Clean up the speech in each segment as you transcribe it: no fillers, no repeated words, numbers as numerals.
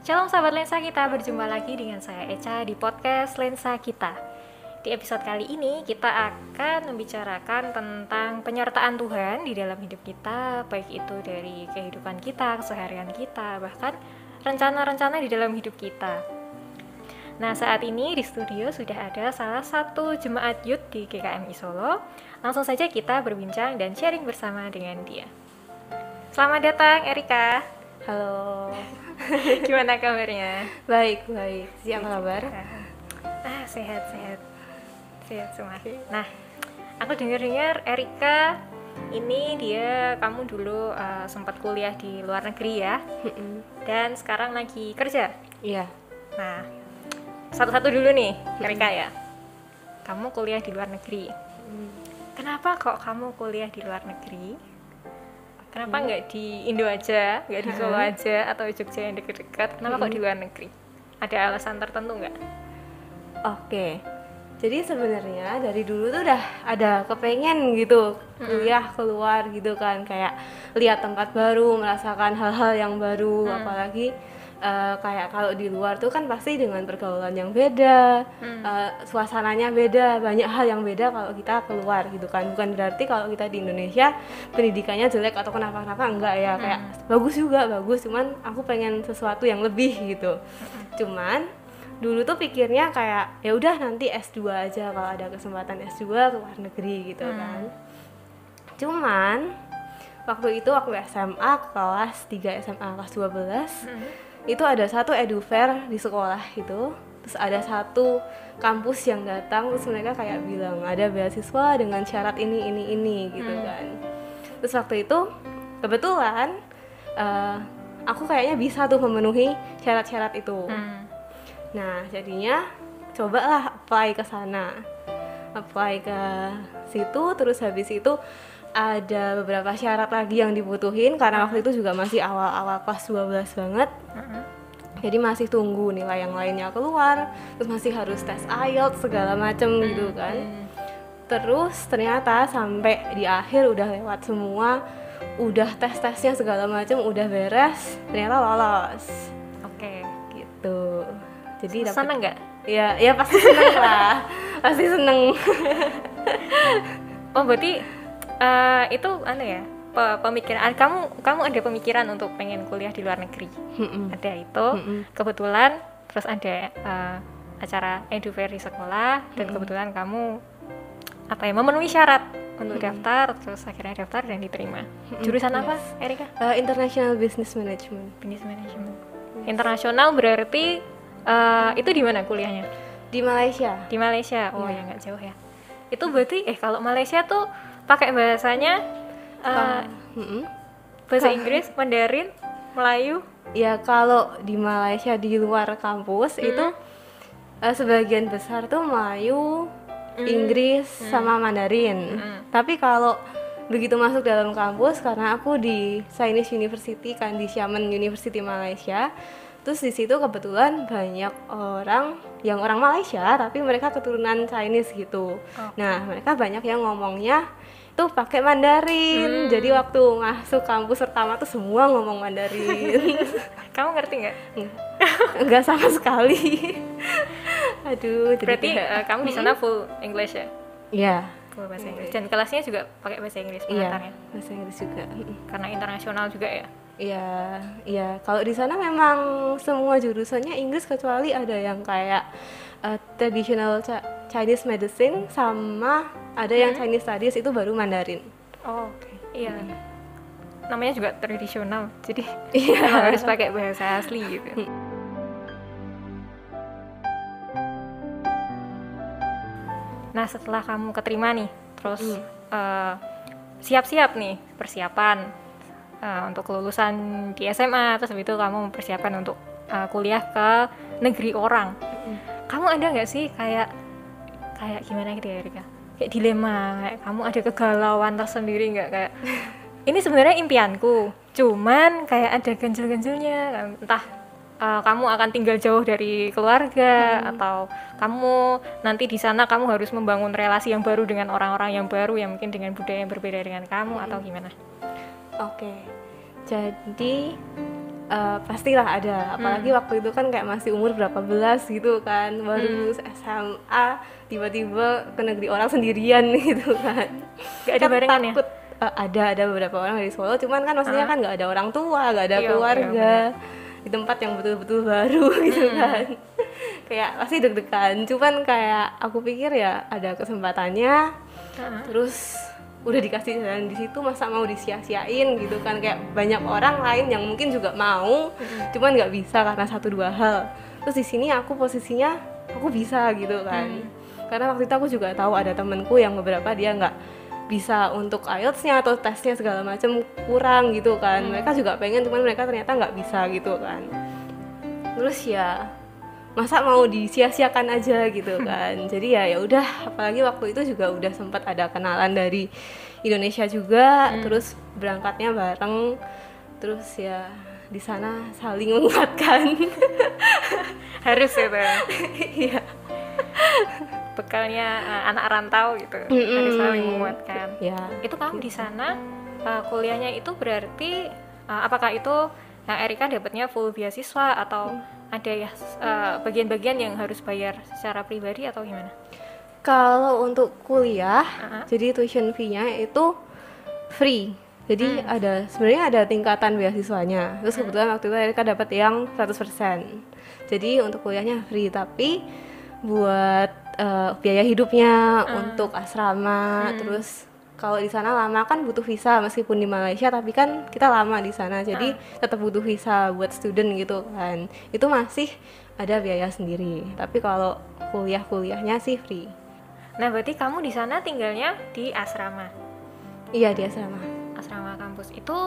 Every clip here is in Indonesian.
Shalom sahabat lensa kita, berjumpa lagi dengan saya Echa di podcast Lensa Kita. Di episode kali ini kita akan membicarakan tentang penyertaan Tuhan di dalam hidup kita, baik itu dari kehidupan kita, keseharian kita, bahkan rencana-rencana di dalam hidup kita. Nah, saat ini di studio sudah ada salah satu jemaat youth di GKMI Solo. Langsung saja kita berbincang dan sharing bersama dengan dia. Selamat datang Erika. Halo. Gimana kabarnya? Baik. Siapa kabar? Sehat semua. Nah, aku dengar Erika ini kamu dulu sempat kuliah di luar negeri ya, dan sekarang lagi kerja. Iya. Nah, satu-satu dulu nih, Erika ya. Kamu kuliah di luar negeri. Kenapa kok kamu kuliah di luar negeri? Kenapa nggak di Indo aja, nggak di Solo aja, atau Jogja yang deket-deket? Kenapa kok di luar negeri? Ada alasan tertentu nggak? Oke. Jadi sebenarnya dari dulu tuh udah ada kepengen gitu kuliah keluar gitu kan, kayak lihat tempat baru, merasakan hal-hal yang baru, apalagi kayak kalau di luar tuh kan pasti dengan pergaulan yang beda, suasananya beda, banyak hal yang beda kalau kita keluar gitu kan. Bukan berarti kalau kita di Indonesia pendidikannya jelek atau kenapa-kenapa, enggak ya, kayak bagus, cuman aku pengen sesuatu yang lebih gitu. Cuman dulu tuh pikirnya kayak ya udah nanti S2 aja, kalau ada kesempatan S2 ke luar negeri gitu kan. Cuman waktu itu aku SMA kelas 3 SMA kelas 12 itu ada satu edufair di sekolah itu, terus ada satu kampus yang datang, terus mereka kayak bilang ada beasiswa dengan syarat ini gitu kan. Terus waktu itu kebetulan aku kayaknya bisa tuh memenuhi syarat-syarat itu. Nah jadinya cobalah apply ke sana, apply ke situ, terus habis itu ada beberapa syarat lagi yang dibutuhin karena waktu itu juga masih awal-awal kelas 12 banget. Jadi masih tunggu nilai yang lainnya keluar, terus masih harus tes IELTS segala macem gitu kan. Terus ternyata sampai di akhir udah lewat semua, udah tes-tesnya segala macem udah beres, ternyata lolos. Oke. Gitu. Jadi seneng nggak? Ya pasti seneng lah. Pasti seneng. Oh berarti itu ya, pemikiran kamu ada pemikiran untuk pengen kuliah di luar negeri. Ada itu kebetulan, terus ada acara edufair di sekolah, dan kebetulan kamu memenuhi syarat untuk daftar, terus akhirnya daftar dan diterima. Jurusan apa, Erika? International Business Management. Internasional berarti itu di mana kuliahnya? Di Malaysia. Di Malaysia. Oh ya, nggak jauh ya. Itu berarti kalau Malaysia tuh pakai bahasanya bahasa Inggris, Mandarin, Melayu. Ya kalau di Malaysia di luar kampus itu sebagian besar tuh Melayu, Inggris sama Mandarin. Tapi kalau begitu masuk dalam kampus, karena aku di Chinese University kan, di Xiamen University Malaysia, terus di situ kebetulan banyak orang Malaysia tapi mereka keturunan Chinese gitu. Nah mereka banyak yang ngomongnya tuh pakai Mandarin. Jadi waktu masuk kampus pertama tuh semua ngomong Mandarin. Kamu ngerti nggak? Enggak sama sekali. Aduh. Berarti kamu di sana full English ya? Iya. Full bahasa Inggris. Dan kelasnya juga pakai bahasa Inggris pengantarnya? Iya, bahasa Inggris juga. Karena internasional juga ya? Iya. Kalau di sana memang semua jurusannya Inggris kecuali ada yang kayak traditional Chinese medicine sama ada yang Chinese studies, itu baru Mandarin. Oh, oke. Iya. Namanya juga tradisional, jadi Iya. harus pakai bahasa asli gitu. Nah, setelah kamu keterima nih, terus siap-siap nih persiapan untuk kelulusan di SMA, terus habis itu kamu persiapan untuk kuliah ke negeri orang. Kamu ada nggak sih kayak gimana gitu ya, Erika? Kayak dilema, kayak kamu ada kegalauan tersendiri nggak, kayak ini sebenarnya impianku, cuman kayak ada ganjil-ganjilnya, entah kamu akan tinggal jauh dari keluarga, atau kamu nanti di sana kamu harus membangun relasi yang baru dengan orang-orang yang baru yang mungkin dengan budaya yang berbeda dengan kamu, atau gimana? Oke. Jadi pastilah ada, apalagi waktu itu kan kayak masih umur berapa belas gitu kan, baru SMA tiba-tiba ke negeri orang sendirian gitu kan. Gak ada Kan barengan ya? takut. Ada beberapa orang dari Solo, cuman kan maksudnya kan nggak ada orang tua, nggak ada Iya, keluarga iya, di tempat yang betul-betul baru gitu kan. Kayak pasti deg-degan, cuman kayak aku pikir ya ada kesempatannya, terus udah dikasih jalan di situ, masa mau disia-siain gitu kan. Kayak banyak orang lain yang mungkin juga mau, cuman nggak bisa karena satu dua hal. Terus di sini aku posisinya aku bisa gitu kan. Karena waktu itu aku juga tahu ada temenku yang beberapa dia nggak bisa untuk IELTS-nya atau tesnya segala macam, kurang gitu kan. Mereka juga pengen, cuman mereka ternyata nggak bisa gitu kan. Terus ya masa mau disia-siakan aja gitu kan. Jadi ya udah, apalagi waktu itu juga udah sempat ada kenalan dari Indonesia juga, terus berangkatnya bareng, terus ya di sana saling menguatkan. Harus itu Iya. bekalnya anak rantau gitu, harus saling menguatkan. Ya. Itu kamu di sana kuliahnya itu berarti apakah itu Erika dapatnya full beasiswa atau ada ya bagian-bagian yang harus bayar secara pribadi atau gimana? Kalau untuk kuliah, jadi tuition fee-nya itu free. Jadi sebenarnya ada tingkatan beasiswanya. Terus kebetulan waktu itu Erika dapat yang 100%. Jadi untuk kuliahnya free, tapi buat biaya hidupnya, untuk asrama, terus kalau di sana lama kan butuh visa, meskipun di Malaysia tapi kan kita lama di sana, jadi tetap butuh visa buat student gitu kan. Itu masih ada biaya sendiri. Tapi kalau kuliahnya sih free. Nah, berarti kamu di sana tinggalnya di asrama. Iya, di asrama. Asrama kampus itu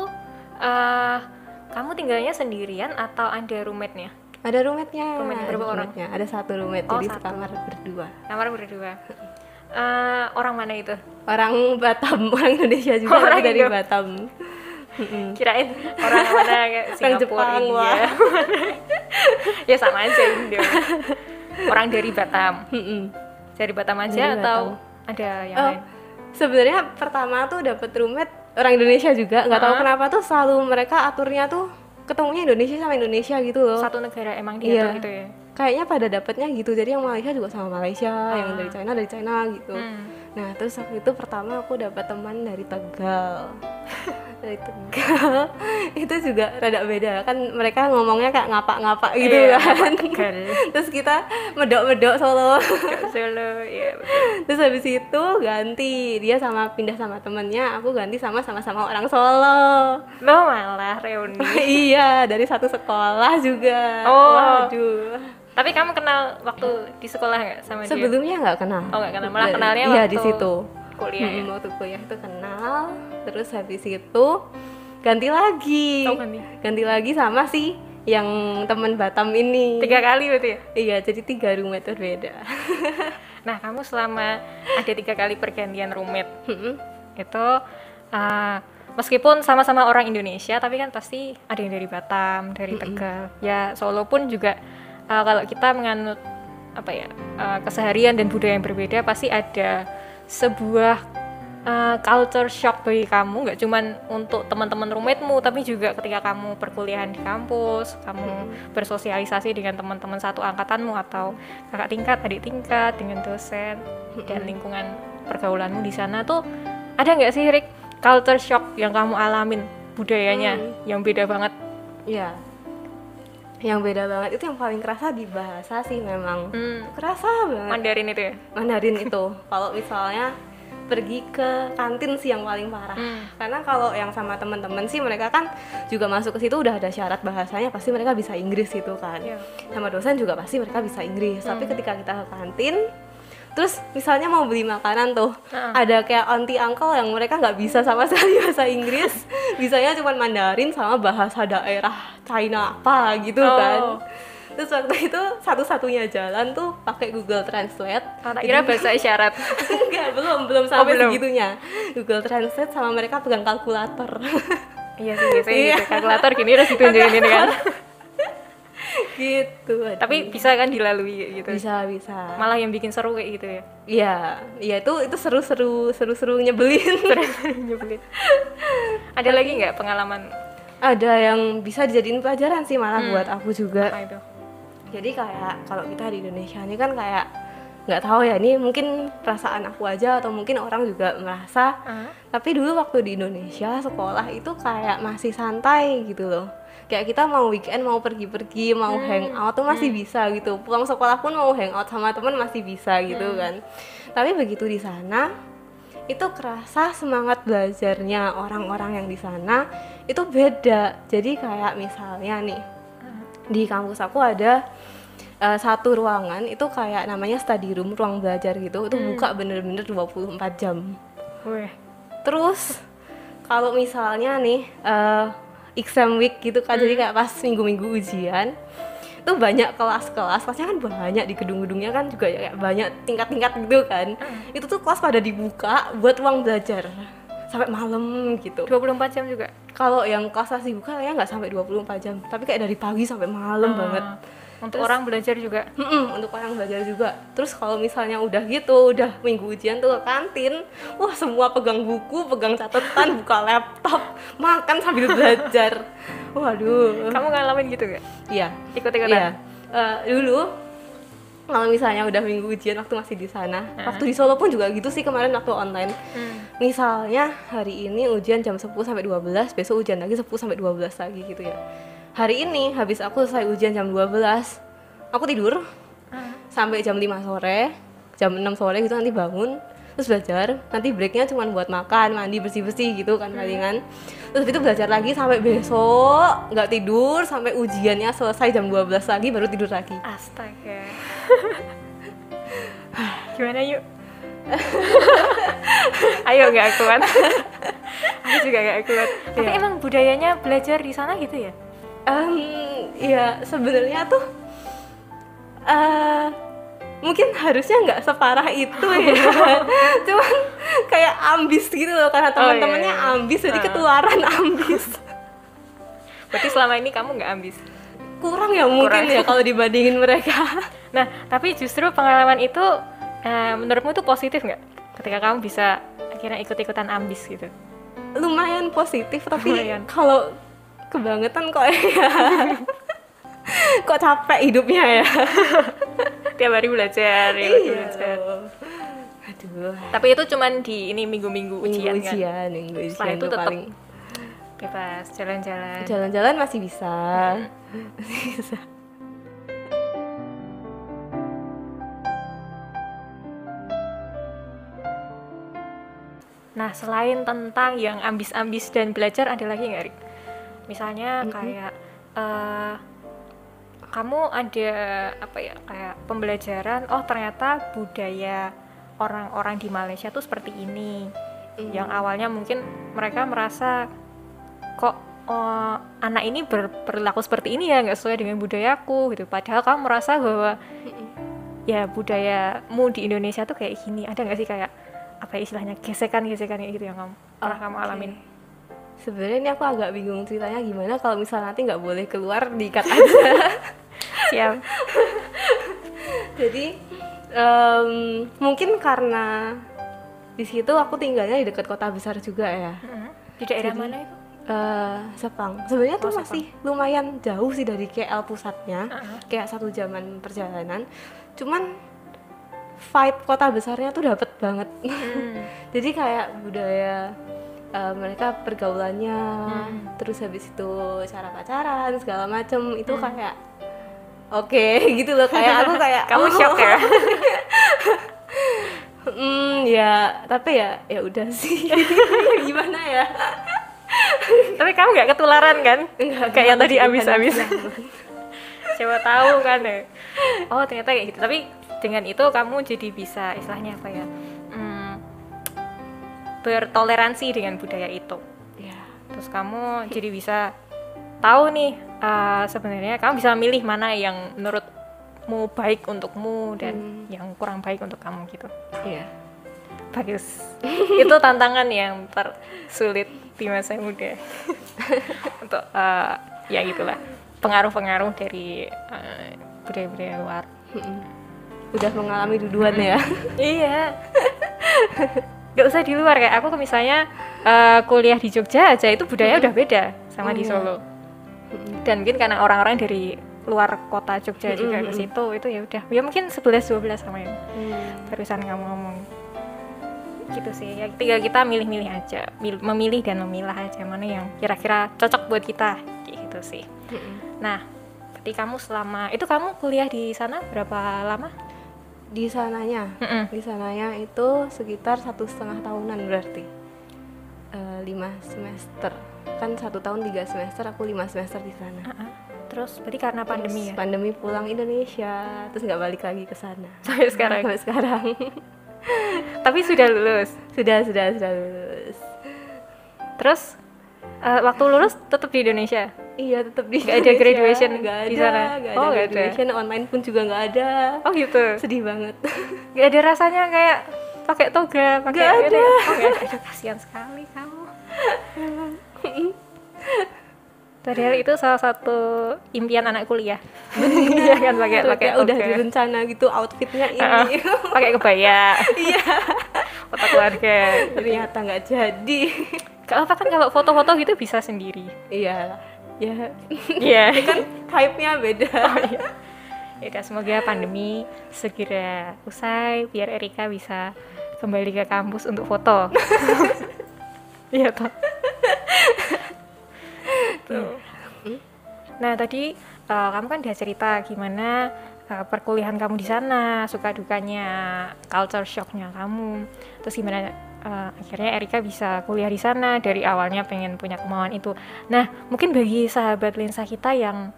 kamu tinggalnya sendirian atau ada roommate-nya? Ada roommate-nya. Roommate berapa orang? Ada satu roommate, jadi sekamar berdua. Kamar berdua. Orang mana itu? Orang Batam, orang Indonesia juga, Orang tapi dari Indo. Batam. Kirain orang mana kayak Singapura, Jepang, India. wah. Ya sama aja Indo. Orang dari Batam. Dari Batam aja Dari atau Batam. ada yang Oh, lain? sebenarnya pertama tuh dapet roommate orang Indonesia juga, nggak tahu kenapa tuh selalu mereka aturnya tuh ketemunya Indonesia sama Indonesia gitu loh. Satu negara emang diatur Iya. gitu ya? Kayaknya pada dapetnya gitu, jadi yang Malaysia juga sama Malaysia, yang dari China gitu. Nah terus waktu itu pertama aku dapat teman dari Tegal. Dari Tegal itu juga rada beda kan, mereka ngomongnya kayak ngapa-ngapa gitu kan. Terus kita medok-medok Solo. Solo, ya betul. Terus habis itu ganti, dia pindah sama temennya, aku ganti sama-sama orang Solo. Lo malah reuni. Iya, dari satu sekolah juga. Oh. Waduh. Tapi kamu kenal waktu di sekolah nggak sama dia? Sebelumnya nggak kenal. Oh, nggak kenal, malah kenalnya iya, waktu di situ. kuliah ya? Waktu kuliah itu kenal, terus habis itu ganti lagi. Oh, ganti. Ganti lagi sama si yang teman Batam ini. 3 kali berarti ya? Iya, jadi 3 roommate berbeda. Nah, kamu selama ada 3 kali pergantian roommate itu meskipun sama-sama orang Indonesia, tapi kan pasti ada yang dari Batam, dari Tegal. Ya Solo pun juga kalau kita menganut keseharian dan budaya yang berbeda, pasti ada sebuah culture shock bagi kamu, nggak cuman untuk teman-teman roommate-mu, tapi juga ketika kamu perkuliahan di kampus, kamu bersosialisasi dengan teman-teman satu angkatanmu atau kakak tingkat, adik tingkat, dengan dosen dan lingkungan pergaulanmu di sana tuh, ada nggak sih Rick culture shock yang kamu alamin, budayanya yang beda banget? Iya. Yang beda banget itu yang paling kerasa di bahasa sih memang. Kerasa banget. Mandarin itu ya? Mandarin itu. Kalau misalnya pergi ke kantin sih yang paling parah. Karena kalau yang sama teman-teman sih mereka kan juga masuk ke situ udah ada syarat bahasanya, pasti mereka bisa Inggris gitu kan. Sama dosen juga pasti mereka bisa Inggris. Tapi ketika kita ke kantin, terus misalnya mau beli makanan tuh, ada kayak auntie uncle yang mereka nggak bisa sama sekali bahasa Inggris, bisanya cuma Mandarin sama bahasa daerah China apa gitu kan. Terus waktu itu satu-satunya jalan tuh pakai Google Translate. Kira bahasa isyarat. Enggak, belum sampai belum. segitunya. Google Translate sama mereka pegang kalkulator. Iya sih, biasanya gitu. Kalkulator gini terus ditunjukin ini kan. Gitu. Tapi bisa kan dilalui gitu. Bisa. Malah yang bikin seru kayak gitu ya. Iya itu seru nyebelin. Nyebelin. Ada lagi nggak pengalaman ada yang bisa dijadiin pelajaran sih malah buat aku juga. Apa itu? Jadi kayak kalau kita di Indonesia ini kan kayak nggak tahu ya, ini mungkin perasaan aku aja atau mungkin orang juga merasa, tapi dulu waktu di Indonesia sekolah itu kayak masih santai gitu loh. Kayak kita mau weekend mau pergi-pergi, mau hangout tuh masih bisa gitu. Pulang sekolah pun mau hangout sama temen masih bisa gitu kan. Tapi begitu di sana itu kerasa semangat belajarnya orang-orang yang di sana itu beda. Jadi kayak misalnya nih di kampus aku ada satu ruangan itu kayak namanya study room, ruang belajar gitu. Itu buka bener-bener 24 jam. Wih. Terus kalau misalnya nih exam week gitu kan, jadi kayak pas minggu-minggu ujian itu banyak kelasnya kan banyak di gedung-gedungnya kan juga ya, kayak banyak tingkat-tingkat gitu kan. Itu tuh kelas pada dibuka buat ruang belajar sampai malam gitu. 24 jam juga? Kalau yang kelas dibuka kayaknya nggak sampai 24 jam, tapi kayak dari pagi sampai malam banget. Untuk orang belajar juga? Untuk orang belajar juga. Terus kalau misalnya udah gitu, udah minggu ujian tuh ke kantin, wah semua pegang buku, pegang catatan, buka laptop, makan sambil belajar. Waduh. Kamu ngalamin gitu gak? Iya. Ikut-ikutan? Iya. Dulu kalau misalnya udah minggu ujian waktu masih di sana, waktu di Solo pun juga gitu sih kemarin waktu online. Misalnya hari ini ujian jam 10 sampai 12, besok ujian lagi 10 sampai 12 lagi gitu ya. Hari ini habis aku selesai ujian jam 12, aku tidur sampai jam 5 sore, jam 6 sore gitu nanti bangun, terus belajar, nanti breaknya cuma buat makan, mandi, bersih-bersih gitu kan palingan. Terus itu belajar lagi sampai besok, nggak tidur, sampai ujiannya selesai jam 12 lagi baru tidur lagi. Astaga. Gimana yuk? Ayo nggak kuat. Aku juga nggak kuat. Tapi emang budayanya belajar di sana gitu ya? Ya sebenarnya tuh mungkin harusnya nggak separah itu ya. Cuman kayak ambis gitu loh, karena teman-temannya ambis jadi ketularan ambis. Berarti selama ini kamu nggak ambis? Kurang ya mungkin ya kalau dibandingin mereka. Nah tapi justru pengalaman itu menurutmu itu positif nggak ketika kamu bisa akhirnya ikut-ikutan ambis gitu? Lumayan positif, tapi kalau kebangetan kok ya. Kok capek hidupnya ya. Tiap hari belajar, belajar. Aduh. Tapi itu cuman di ini minggu-minggu ujian kan? Minggu ujian setelah itu tetap paling bebas jalan-jalan. Jalan-jalan masih bisa. Masih bisa. Nah, selain tentang yang ambis-ambis dan belajar, ada lagi nggak, Rik? Misalnya kayak kamu ada apa ya, kayak pembelajaran, oh ternyata budaya orang-orang di Malaysia tuh seperti ini. Yang awalnya mungkin mereka merasa kok anak ini berlaku seperti ini ya, nggak sesuai dengan budayaku gitu. Padahal kamu merasa bahwa ya budayamu di Indonesia tuh kayak gini. Ada nggak sih kayak apa istilahnya gesekan-gesekan gitu yang pernah kamu alamin? Sebenarnya ini aku agak bingung ceritanya gimana, kalau misalnya nanti nggak boleh keluar diikat aja. Siap. Jadi mungkin karena di situ aku tinggalnya di dekat kota besar juga ya. Di daerah mana itu? Sepang. Sebenarnya tuh Sepang. masih lumayan jauh sih dari KL pusatnya, kayak 1 jaman perjalanan. Cuman vibe kota besarnya tuh dapet banget. Jadi kayak budaya mereka pergaulannya, terus habis itu cara pacaran segala macem itu kayak oke, gitu loh, kayak aku kayak kamu shock ya? Ya tapi ya udah sih. Gimana ya? Tapi kamu nggak ketularan kan? Enggak, kayak yang tadi abis-abis. Siapa tahu kan ya. Oh ternyata kayak gitu. Tapi dengan itu kamu jadi bisa istilahnya apa ya? Bertoleransi dengan budaya itu. Ya. Terus kamu jadi bisa tahu nih sebenarnya kamu bisa milih mana yang menurutmu baik untukmu dan yang kurang baik untuk kamu gitu. Iya. Bagus. Itu tantangan yang tersulit di masa muda. Untuk ya gitulah, pengaruh-pengaruh dari budaya-budaya luar. Udah mengalami duluan ya. Iya. Gak usah di luar, kayak aku misalnya kuliah di Jogja aja itu budaya udah beda sama di Solo. Dan mungkin karena orang-orang dari luar kota Jogja juga ke situ, itu ya udah. Ya mungkin 11-12 sama yang barusan kamu ngomong. Gitu sih. Ya tinggal kita milih-milih aja, memilih dan memilah aja mana yang kira-kira cocok buat kita. Gitu sih. Nah, berarti kamu kamu kuliah di sana berapa lama? Di sananya itu sekitar 1,5 tahunan berarti 5 semester kan 1 tahun 3 semester, aku 5 semester di sana. Terus berarti karena pandemi ya? Pandemi pulang Indonesia, terus nggak balik lagi ke sana sampai sekarang. Tapi sudah lulus? Sudah lulus. Terus waktu lulus tetap di Indonesia? Iya, tetap di Indonesia. Gak ada graduation di sana? Gak ada graduation, online pun juga nggak ada. Oh gitu? Sedih banget. Gak ada rasanya kayak pakai toga, pakai gak ada. Gak ada, kasihan sekali kamu. Padahal itu salah satu impian anak kuliah. Iya kan, pakai toga. Udah direncana gitu outfitnya ini. Pakai kebaya. Iya. Foto keluarga. Ternyata nggak jadi. Gak apa kan kalau foto-foto gitu bisa sendiri. Iya. Ya. Iya. Kan type-nya beda. Oh, iya. Ya udah, semoga pandemi segera usai biar Erika bisa kembali ke kampus untuk foto. Iya toh. Nah tadi kamu kan udah cerita gimana perkuliahan kamu di sana, suka dukanya, culture shocknya kamu, terus gimana akhirnya Erika bisa kuliah di sana, dari awalnya pengen punya kemauan itu. Nah mungkin bagi sahabat lensa kita yang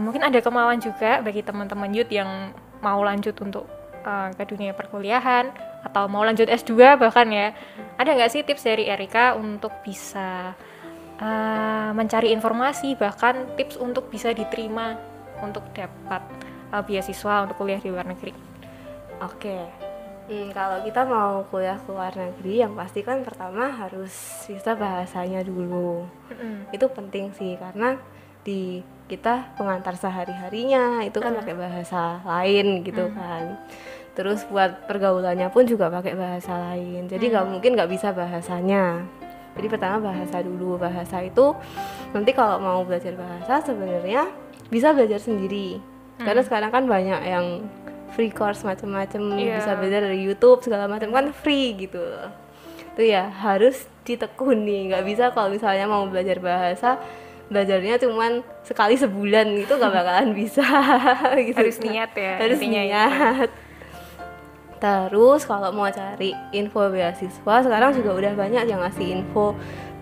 mungkin ada kemauan juga, bagi teman-teman youth yang mau lanjut untuk ke dunia perkuliahan atau mau lanjut S2 bahkan ya, ada nggak sih tips dari Erika untuk bisa mencari informasi, bahkan tips untuk bisa diterima untuk dapat beasiswa untuk kuliah di luar negeri? Oke. Kalau kita mau kuliah ke luar negeri, yang pasti kan pertama harus bisa bahasanya dulu. Itu penting sih, karena di kita pengantar sehari-harinya itu kan pakai bahasa lain gitu kan. Terus buat pergaulannya pun juga pakai bahasa lain. Jadi mungkin nggak bisa bahasanya. Jadi pertama bahasa dulu. Bahasa itu nanti kalau mau belajar bahasa sebenarnya bisa belajar sendiri. Karena sekarang kan banyak yang free course macam-macam, bisa belajar dari YouTube segala macam kan free gitu. Itu ya harus ditekuni. Nggak bisa kalau misalnya mau belajar bahasa belajarnya cuman sekali sebulan, itu nggak bakalan bisa. Gitu. Harus niat ya. Harus niat. Terus kalau mau cari info beasiswa, sekarang juga udah banyak yang ngasih info,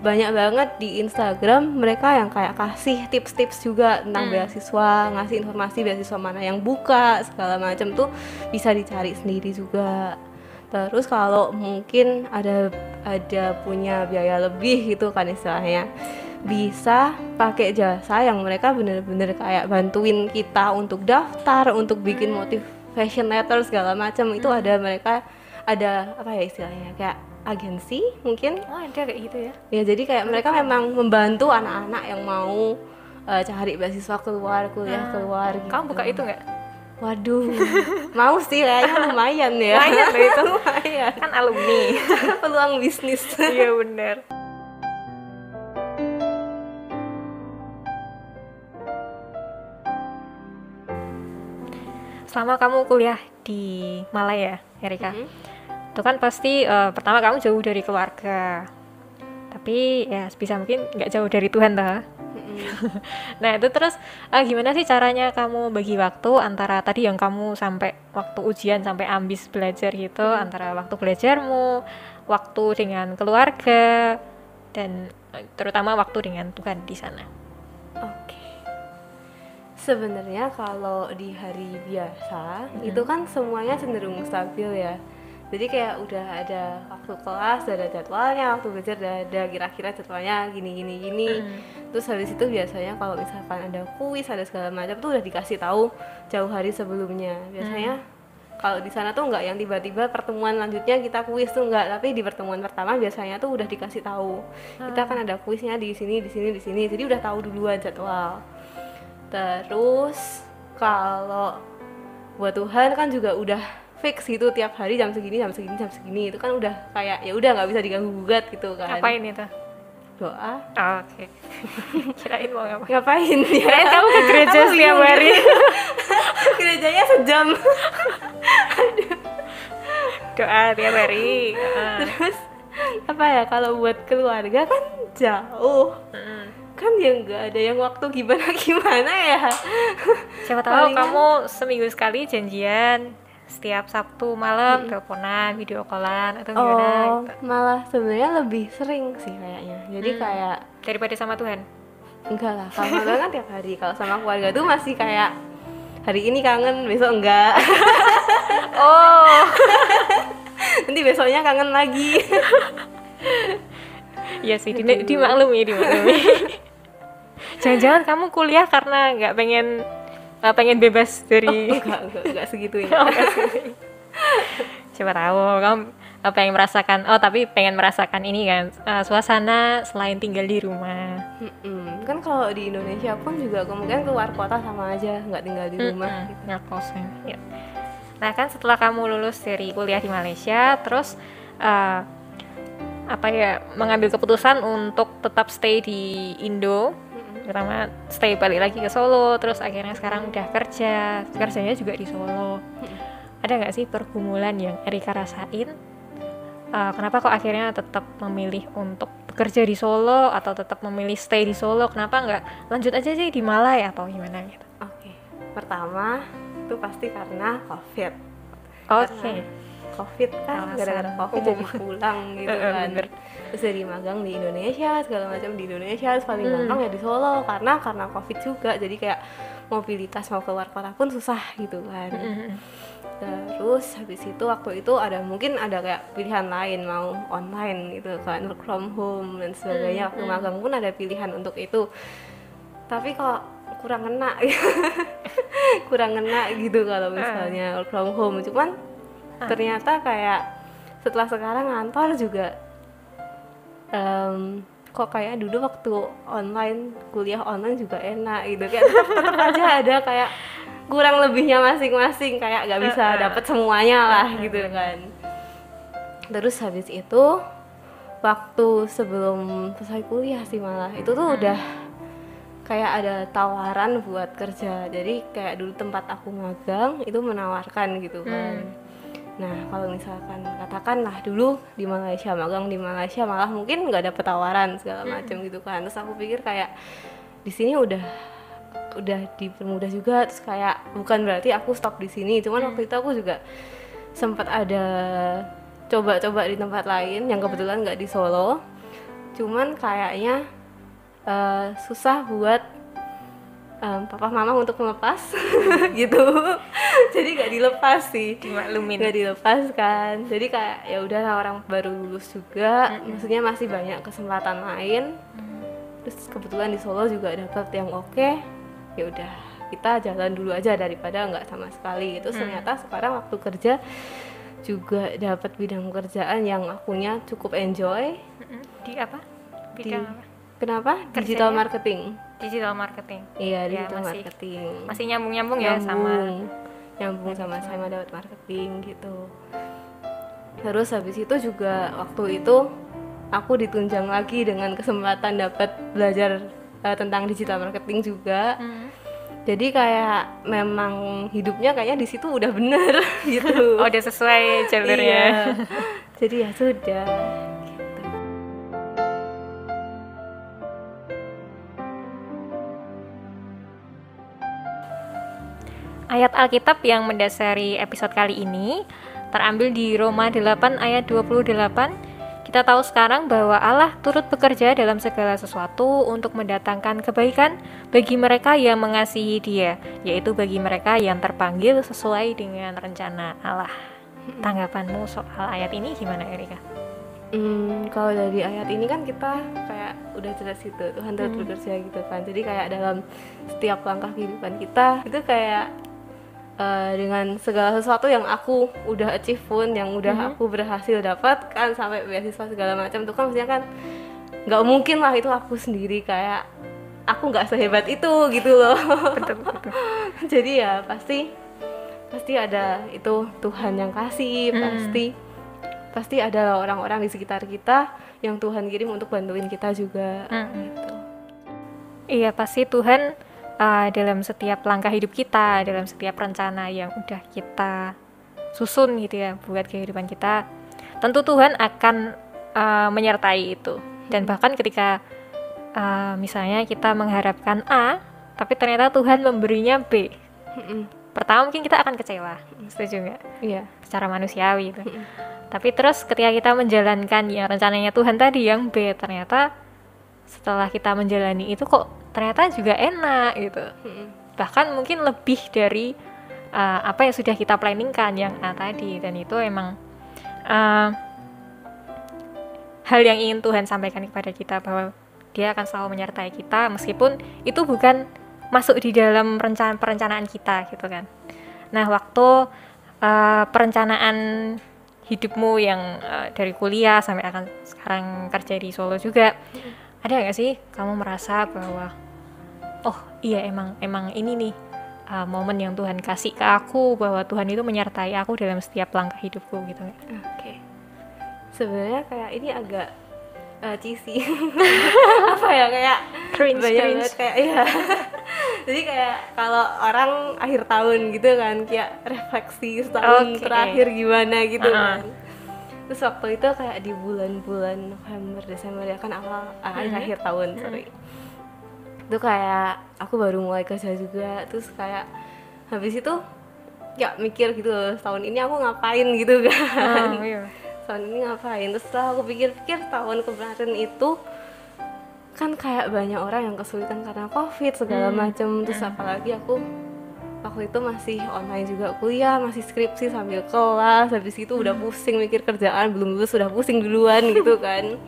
banyak banget di Instagram mereka yang kayak kasih tips-tips juga tentang beasiswa, ngasih informasi beasiswa mana yang buka segala macam tuh bisa dicari sendiri juga. Terus kalau mungkin ada punya biaya lebih gitu kan istilahnya, bisa pakai jasa yang mereka bener-bener kayak bantuin kita untuk daftar, untuk bikin motivation letter segala macam. Itu mereka ada apa ya istilahnya, kayak agensi mungkin. Oh ada kayak gitu ya? Ya jadi kayak mereka memang membantu anak-anak yang mau cari beasiswa keluar, kuliah keluar gitu. Kamu buka itu nggak? Waduh, mau sih kayaknya lumayan ya. Lumayan loh itu. Lumayan. Kan alumni. Peluang bisnis. Iya benar. Selama kamu kuliah di Malaya, Erika, itu kan pasti pertama kamu jauh dari keluarga, tapi ya sebisa mungkin nggak jauh dari Tuhan toh. Nah itu terus gimana sih caranya kamu bagi waktu antara tadi yang kamu sampai waktu ujian sampai ambis belajar gitu, antara waktu belajarmu, waktu dengan keluarga, dan terutama waktu dengan Tuhan di sana? Oke. Sebenarnya kalau di hari biasa itu kan semuanya cenderung stabil ya. Jadi kayak udah ada waktu kelas, udah ada jadwalnya, waktu belajar udah ada kira-kira jadwalnya gini. Terus habis itu biasanya kalau misalkan ada kuis, ada segala macam tuh udah dikasih tahu jauh hari sebelumnya. Biasanya kalau di sana tuh nggak yang tiba-tiba pertemuan lanjutnya kita kuis tuh nggak, tapi di pertemuan pertama biasanya tuh udah dikasih tahu kita kan ada kuisnya di sini. Jadi udah tahu duluan jadwal. Terus kalau buat Tuhan kan juga udah fix gitu, tiap hari jam segini itu kan udah kayak ya udah nggak bisa diganggu gugat gitu kan. Ngapain itu? doa. Oke. Kirain mau ngapain? Ngapain ya? Kirain kamu ke gereja Aku setiap bingung. hari. Gerejanya sejam. Doa tiap hari. Terus apa ya, kalau buat keluarga kan jauh, kan ya nggak ada yang waktu gimana ya. Siapa tahu Palingan- kamu seminggu sekali janjian setiap Sabtu malam teleponan, video callan atau gimana Oh, gitu. malah sebenarnya lebih sering sih kayaknya. Jadi kayak Daripada sama Tuhan. enggak lah, kalau magang kan tiap hari. Kalau sama keluarga tuh masih kayak hari ini kangen, besok enggak. Oh. Nanti besoknya kangen lagi. Iya sih, dimaklumi. Jangan-jangan kamu kuliah karena nggak pengen bebas dari Enggak segitunya. siapa tahu kamu pengen merasakan, tapi pengen merasakan ini kan, suasana selain tinggal di rumah. Kan kalau di Indonesia pun juga kemungkinan keluar kota sama aja, nggak tinggal di rumah gitu. Nggak kosan ya. Nah kan setelah kamu lulus dari kuliah di Malaysia, terus mengambil keputusan untuk tetap stay di Indo, pertama stay balik lagi ke Solo, terus akhirnya sekarang udah kerjanya juga di Solo. Ada nggak sih pergumulan yang Erika rasain? Kenapa kok akhirnya tetap memilih untuk bekerja di Solo atau tetap memilih stay di Solo? Kenapa nggak lanjut aja sih di Malai atau gimana gitu? Oke. Pertama itu pasti karena COVID. Oke. COVID kan, Alasan gara-gara COVID umum. jadi pulang gitu kan. Bener. Terus jadi magang di Indonesia, segala macam di Indonesia, terus paling gampang ya di Solo karena COVID juga, jadi kayak mobilitas mau keluar kota pun susah gitu kan. Terus habis itu waktu itu mungkin ada kayak pilihan lain, mau online gitu kan, work from home dan sebagainya. Waktu magang pun ada pilihan untuk itu, tapi kok kurang ngena gitu kalau misalnya work from home. Cuman ternyata kayak setelah sekarang ngantor juga kok kayak dulu waktu kuliah online juga enak gitu, kayak tetap aja ada kayak kurang lebihnya masing-masing, kayak nggak bisa dapet semuanya lah gitu kan. Terus habis itu waktu sebelum selesai kuliah sih malah itu tuh udah kayak ada tawaran buat kerja. Jadi kayak dulu tempat aku magang itu menawarkan gitu kan. Nah kalau misalkan katakanlah dulu di Malaysia, magang di Malaysia malah mungkin nggak dapet tawaran segala macam gitu kan. Terus aku pikir kayak di sini udah dipermudah juga, terus kayak bukan berarti aku stop di sini. Cuman waktu itu aku juga sempat ada coba-coba di tempat lain yang kebetulan nggak di Solo. Cuman kayaknya susah buat papa mama untuk melepas gitu. Jadi nggak dilepas sih, Dimaklumin. nggak dilepas kan. Jadi kayak ya udahlah, orang baru lulus juga, maksudnya masih banyak kesempatan lain. Terus kebetulan di Solo juga dapat yang oke. Ya udah kita jalan dulu aja daripada nggak sama sekali. Itu ternyata sekarang waktu kerja juga dapat bidang pekerjaan yang akunya cukup enjoy. Di apa? Bidang apa? Kenapa? Kerjanya? Digital marketing. Digital marketing. Iya, Ya, digital masih- marketing. Masih nyambung ya sama nyambung sama dapat marketing gitu. Terus habis itu juga waktu itu aku ditunjang lagi dengan kesempatan dapat belajar tentang digital marketing juga. Jadi kayak memang hidupnya kayaknya di situ udah bener gitu. Oh, udah sesuai jalurnya. Iya. Jadi ya sudah. Ayat Alkitab yang mendasari episode kali ini terambil di Roma 8 ayat 28. Kita tahu sekarang bahwa Allah turut bekerja dalam segala sesuatu untuk mendatangkan kebaikan bagi mereka yang mengasihi Dia, yaitu bagi mereka yang terpanggil sesuai dengan rencana Allah. Tanggapanmu soal ayat ini gimana, Erika? Kalau dari ayat ini kan kita kayak udah jelas gitu, Tuhan turut bekerja gitu kan. Jadi kayak dalam setiap langkah kehidupan kita itu kayak dengan segala sesuatu yang aku udah achieve pun, yang udah aku berhasil dapatkan sampai beasiswa segala macam tuh kan, maksudnya kan nggak mungkin lah itu aku sendiri, kayak aku nggak sehebat itu gitu loh. Betul. Jadi ya pasti ada itu Tuhan yang kasih, pasti pasti ada orang-orang di sekitar kita yang Tuhan kirim untuk bantuin kita juga gitu. Iya, pasti Tuhan dalam setiap langkah hidup kita, dalam setiap rencana yang udah kita susun gitu ya buat kehidupan kita, tentu Tuhan akan menyertai itu. Dan bahkan ketika misalnya kita mengharapkan A, tapi ternyata Tuhan memberinya B, pertama mungkin kita akan kecewa, setuju nggak? Iya. Secara manusiawi itu. Tapi terus ketika kita menjalankan yang rencananya Tuhan tadi yang B, ternyata setelah kita menjalani itu kok ternyata juga enak gitu. Bahkan mungkin lebih dari apa yang sudah kita planningkan yang A tadi. Dan itu emang hal yang ingin Tuhan sampaikan kepada kita, bahwa Dia akan selalu menyertai kita meskipun itu bukan masuk di dalam perencanaan kita gitu kan. Nah, waktu perencanaan hidupmu yang dari kuliah sampai akan sekarang kerja di Solo juga, ada nggak sih kamu merasa bahwa oh iya emang ini nih momen yang Tuhan kasih ke aku, bahwa Tuhan itu menyertai aku dalam setiap langkah hidupku gitu? Oke. Sebenarnya kayak ini agak cheesy. Apa ya, kayak Cringe. banget kayak iya. Jadi kayak kalau orang akhir tahun gitu kan, kayak refleksi setahun terakhir gimana gitu kan. Terus waktu itu kayak di bulan-bulan November, Desember ya kan, awal akhir tahun, itu kayak aku baru mulai kerja juga. Terus kayak habis itu ya mikir gitu loh, tahun ini aku ngapain gitu kan. Tahun ini ngapain. Terus setelah aku pikir-pikir, tahun kemarin itu kan kayak banyak orang yang kesulitan karena COVID segala macam. Terus apalagi aku waktu itu masih online juga kuliah, masih skripsi sambil kelas. Habis itu udah pusing mikir kerjaan, belum lulus sudah pusing duluan gitu kan.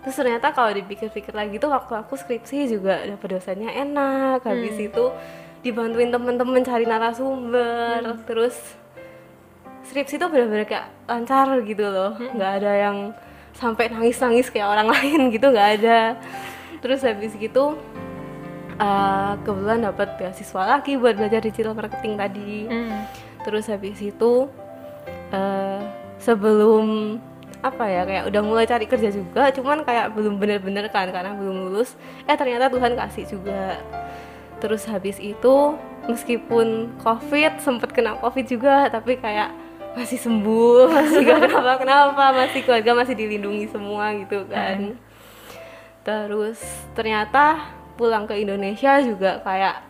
Terus ternyata kalau dipikir-pikir lagi tuh, waktu aku skripsi juga dapet dosennya enak. Habis itu dibantuin temen-temen cari narasumber. Terus skripsi tuh benar-benar kayak lancar gitu loh, nggak ada yang sampai nangis-nangis kayak orang lain gitu, nggak ada. Terus habis gitu kebetulan dapat beasiswa lagi buat belajar digital marketing tadi. Terus habis itu sebelum apa ya, kayak udah mulai cari kerja juga, cuman kayak belum bener-bener kan karena belum lulus. Ternyata Tuhan kasih juga. Terus habis itu meskipun COVID, sempet kena COVID juga, tapi kayak masih sembuh, masih gak kenapa-kenapa, masih keluarga masih dilindungi semua gitu kan. Terus ternyata pulang ke Indonesia juga kayak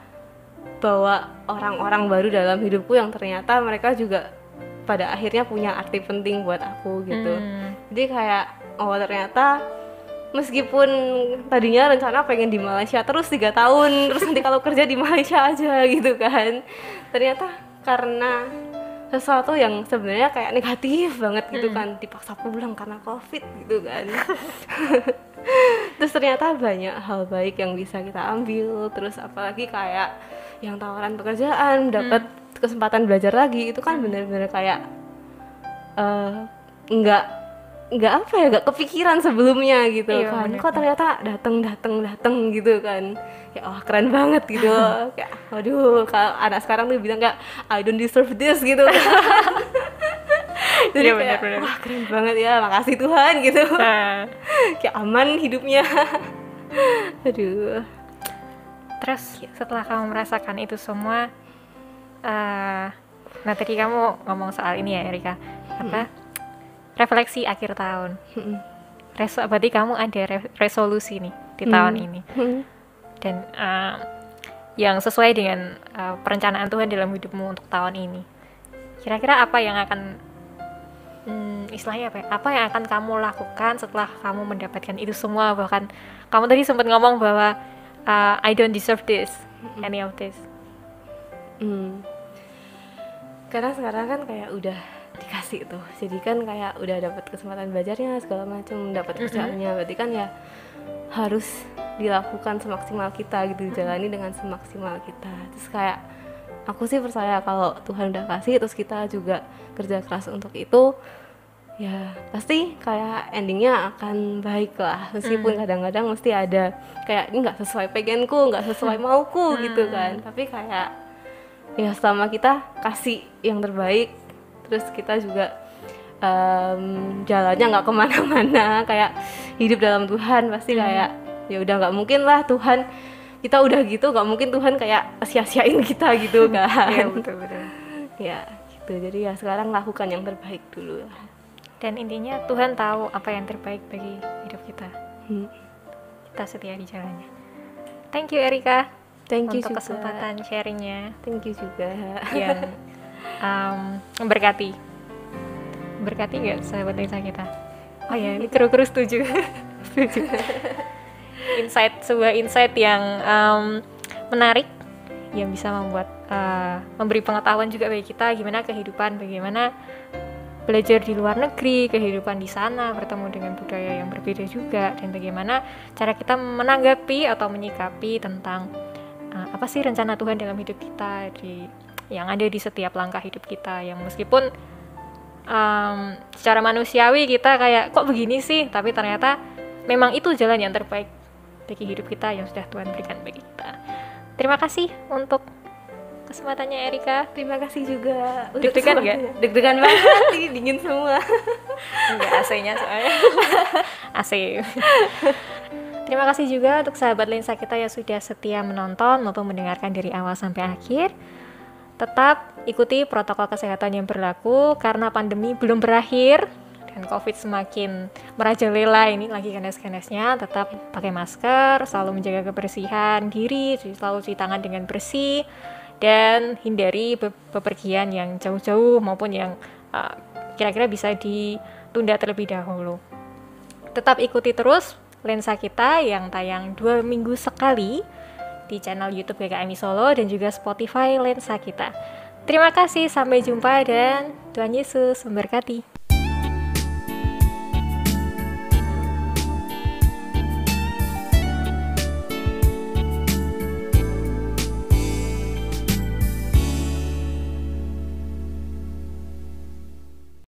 bawa orang-orang baru dalam hidupku yang ternyata mereka juga pada akhirnya punya arti penting buat aku gitu. Jadi kayak ternyata meskipun tadinya rencana pengen di Malaysia terus 3 tahun, terus nanti kalau kerja di Malaysia aja gitu kan, ternyata karena sesuatu yang sebenarnya kayak negatif banget gitu kan, dipaksa pulang karena COVID gitu kan. Terus ternyata banyak hal baik yang bisa kita ambil. Terus apalagi kayak yang tawaran pekerjaan, dapat kesempatan belajar lagi, itu kan bener-bener kayak nggak apa ya, nggak kepikiran sebelumnya gitu. Kan kok ternyata dateng gitu kan, ya keren banget gitu. Kayak waduh, kalau anak sekarang tuh bilang kayak I don't deserve this gitu. Jadi kayak bener. Wah keren banget ya, makasih Tuhan gitu. Kayak aman hidupnya. Aduh. Terus setelah kamu merasakan itu semua, nah tadi kamu ngomong soal ini ya Erika, apa refleksi akhir tahun. Berarti kamu ada resolusi nih di tahun ini, dan yang sesuai dengan perencanaan Tuhan dalam hidupmu untuk tahun ini. Kira-kira apa yang akan istilahnya apa yang akan kamu lakukan setelah kamu mendapatkan itu semua? Bahkan kamu tadi sempat ngomong bahwa I don't deserve this, any of this. Karena sekarang kan kayak udah dikasih tuh, jadi kan kayak udah dapat kesempatan belajarnya segala macam, dapat kerjaannya, berarti kan ya harus dilakukan semaksimal kita gitu, jalani dengan semaksimal kita. Terus kayak aku sih percaya kalau Tuhan udah kasih, terus kita juga kerja keras untuk itu, ya pasti kayak endingnya akan baik lah. Meskipun kadang-kadang mesti ada kayak ini nggak sesuai pengenku, nggak sesuai mauku gitu kan, tapi kayak ya selama kita kasih yang terbaik, terus kita juga jalannya nggak kemana-mana, kayak hidup dalam Tuhan pasti kayak ya udah nggak mungkin lah Tuhan, kita udah gitu nggak mungkin Tuhan kayak sia-siain kita gitu kan. Iya, betul-betul. Ya gitu, jadi ya sekarang lakukan yang terbaik dulu. Dan intinya Tuhan tahu apa yang terbaik bagi hidup kita. Kita setia di jalannya. Thank you Erika. Thank you untuk juga. kesempatan sharingnya Thank you juga. yang memberkati. Berkati nggak sahabat Lensa kita? Oh ya, ini kru-kru setuju. Setuju. Sebuah insight yang menarik, yang bisa membuat memberi pengetahuan juga bagi kita gimana kehidupan, bagaimana belajar di luar negeri, kehidupan di sana, bertemu dengan budaya yang berbeda juga, dan bagaimana cara kita menanggapi atau menyikapi tentang apa sih rencana Tuhan dalam hidup kita, yang ada di setiap langkah hidup kita, yang meskipun secara manusiawi kita kayak kok begini sih, tapi ternyata memang itu jalan yang terbaik bagi hidup kita yang sudah Tuhan berikan bagi kita. Terima kasih untuk kesempatannya Erika. Terima kasih juga. Deg-degan nggak? Deg-degan banget, ini dingin semua. Enggak, AC-nya soalnya. AC. Terima kasih juga untuk sahabat Lensa kita yang sudah setia menonton maupun mendengarkan dari awal sampai akhir. Tetap ikuti protokol kesehatan yang berlaku karena pandemi belum berakhir dan COVID semakin merajalela, ini lagi ganas-ganasnya. Tetap pakai masker, selalu menjaga kebersihan diri, selalu cuci tangan dengan bersih, dan hindari bepergian yang jauh-jauh maupun yang kira-kira bisa ditunda terlebih dahulu. Tetap ikuti terus Lensa kita yang tayang 2 minggu sekali di channel YouTube GKMI Solo dan juga Spotify Lensa kita. Terima kasih, sampai jumpa dan Tuhan Yesus memberkati.